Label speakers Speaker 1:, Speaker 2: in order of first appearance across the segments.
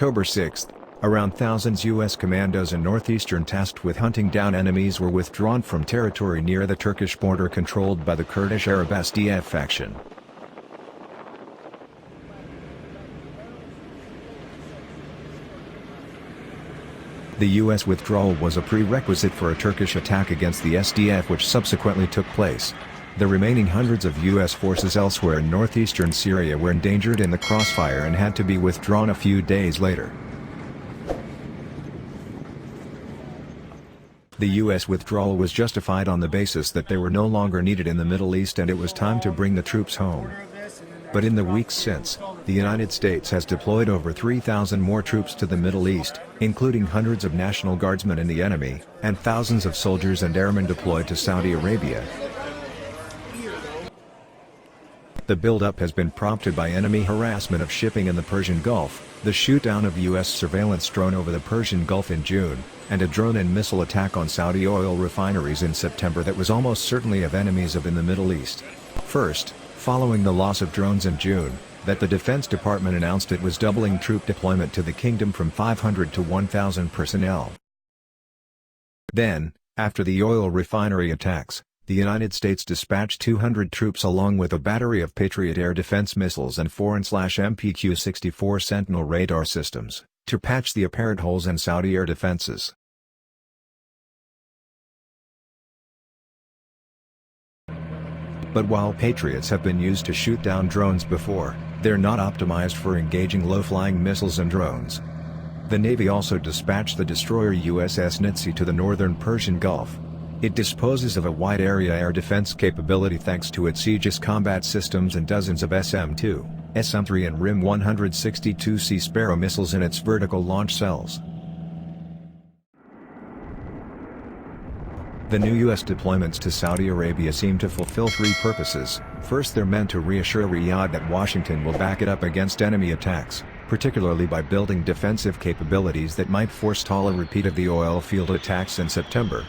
Speaker 1: October 6, around thousands U.S. commandos in northeastern tasked with hunting down enemies were withdrawn from territory near the Turkish border controlled by the Kurdish Arab SDF faction. The U.S. withdrawal was a prerequisite for a Turkish attack against the SDF which subsequently took place. The remaining hundreds of U.S. forces elsewhere in northeastern Syria were endangered in the crossfire and had to be withdrawn a few days later. The U.S. withdrawal was justified on the basis that they were no longer needed in the Middle East and it was time to bring the troops home. But in the weeks since, the United States has deployed over 3,000 more troops to the Middle East, including hundreds of National Guardsmen in the enemy, and thousands of soldiers and airmen deployed to Saudi Arabia. The buildup has been prompted by enemy harassment of shipping in the Persian Gulf, the shoot-down of U.S. surveillance drone over the Persian Gulf in June, and a drone and missile attack on Saudi oil refineries in September that was almost certainly of enemies in the Middle East. First, following the loss of drones in June, that the Defense Department announced it was doubling troop deployment to the kingdom from 500 to 1,000 personnel. Then, after the oil refinery attacks, the United States dispatched 200 troops along with a battery of Patriot air defense missiles and foreign/MPQ-64 Sentinel radar systems, to patch the apparent holes in Saudi air defenses. But while Patriots have been used to shoot down drones before, they're not optimized for engaging low-flying missiles and drones. The Navy also dispatched the destroyer USS Nitsy to the northern Persian Gulf. It disposes of a wide-area air defense capability thanks to its Aegis combat systems and dozens of SM-2, SM-3 and RIM-162C Sparrow missiles in its vertical launch cells. The new U.S. deployments to Saudi Arabia seem to fulfill three purposes. First, they're meant to reassure Riyadh that Washington will back it up against enemy attacks, particularly by building defensive capabilities that might forestall a repeat of the oil field attacks in September.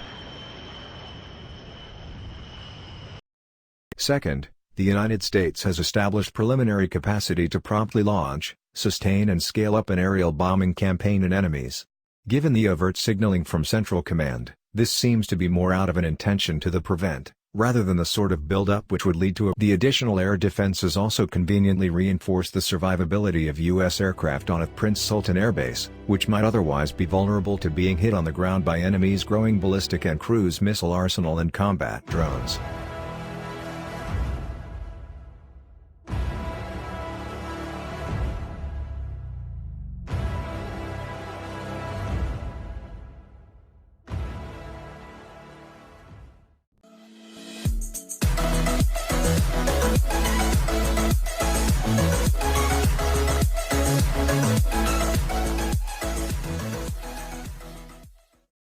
Speaker 1: Second, the United States has established preliminary capacity to promptly launch, sustain and scale up an aerial bombing campaign in enemies. Given the overt signaling from Central Command, this seems to be more out of an intention to prevent, rather than the sort of build-up which would lead to the additional air defenses also conveniently reinforce the survivability of U.S. aircraft on Prince Sultan Air Base, which might otherwise be vulnerable to being hit on the ground by enemies' growing ballistic and cruise missile arsenal and combat drones.